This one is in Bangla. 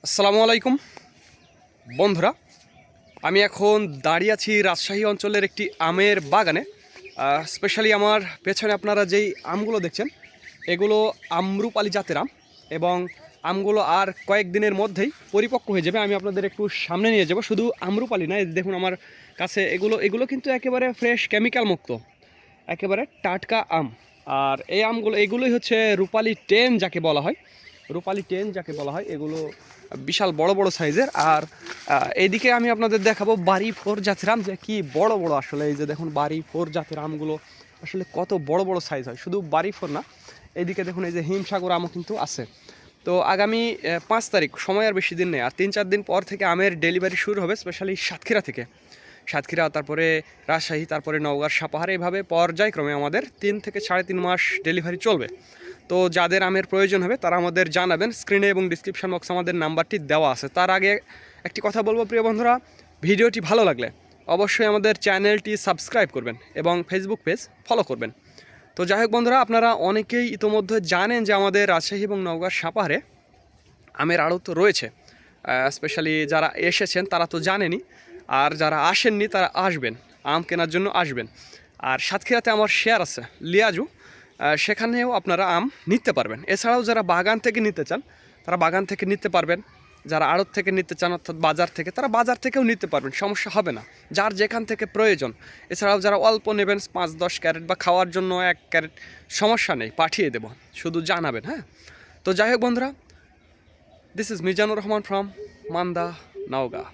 আসসালামু আলাইকুম বন্ধুরা, আমি এখন দাঁড়িয়ে আছি রাজশাহী অঞ্চলের একটি আমের বাগানে। স্পেশালি আমার পেছনে আপনারা যেই আমগুলো দেখছেন এগুলো আম্রপালি জাতের আম, এবং আমগুলো আর কয়েকদিনের মধ্যেই পরিপক্ক হয়ে যাবে। আমি আপনাদের একটু সামনে নিয়ে যাব। শুধু আম্রপালি না, এই দেখুন আমার কাছে এগুলো এগুলো কিন্তু একেবারে ফ্রেশ, কেমিক্যাল মুক্ত, একেবারে টাটকা আম। আর এই আমগুলো এগুলোই হচ্ছে রূপালি 10 যাকে বলা হয়, রূপালি 10 যাকে বলা হয়। এগুলো বিশাল বড় বড় সাইজের। আর এইদিকে আমি আপনাদের দেখাবো বাড়ি 4 জাতের আম, যে কি বড় বড় আসলে। এই যে দেখুন বাড়ি 4 জাতের আমগুলো আসলে কত বড় বড় সাইজ হয়। শুধু বাড়ি 4 না, এইদিকে দেখুন এই যে হিমসাগর আমও কিন্তু আছে। তো আগামী 5 তারিখ, সময় আর বেশি দিন নেই, আর 3-4 দিন পর থেকে আমের ডেলিভারি শুরু হবে, স্পেশালি সাতক্ষীরা থেকে। সাতক্ষীরা, তারপরে রাজশাহী, তারপরে নওগাঁ, সাপাহার, এইভাবে পর্যায়ক্রমে আমাদের 3 থেকে 3.5 মাস ডেলিভারি চলবে। তো যাদের আমের প্রয়োজন হবে তারা আমাদের জানাবেন। স্ক্রিনে এবং ডিসক্রিপশন বক্সে আমাদের নাম্বারটি দেওয়া আছে। তার আগে একটি কথা বলবো প্রিয় বন্ধুরা, ভিডিওটি ভালো লাগলে অবশ্যই আমাদের চ্যানেলটি সাবস্ক্রাইব করবেন এবং ফেসবুক পেজ ফলো করবেন। তো যাই হোক বন্ধুরা, আপনারা অনেকেই ইতোমধ্যে জানেন যে আমাদের রাজশাহী এবং নওগাঁর সাপাহারে আমের আড়ত রয়েছে। স্পেশালি যারা এসেছেন তারা তো জানেনই, আর যারা আসেননি তারা আসবেন, আম কেনার জন্য আসবেন। আর সাতক্ষীরাতে আমার শেয়ার আছে লিয়াজু, সেখানেও আপনারা আম নিতে পারবেন। এছাড়াও যারা বাগান থেকে নিতে চান তারা বাগান থেকে নিতে পারবেন, যারা আড়ত থেকে নিতে চান অর্থাৎ বাজার থেকে, তারা বাজার থেকেও নিতে পারবেন, সমস্যা হবে না, যার যেখান থেকে প্রয়োজন। এছাড়াও যারা অল্প নেবেন 5-10 ক্যারেট বা খাওয়ার জন্য 1 ক্যারেট, সমস্যা নেই, পাঠিয়ে দেব, শুধু জানাবেন। হ্যাঁ, তো যাই হোক বন্ধুরা, this is Mizanur Rahman from Manda, Naogaon.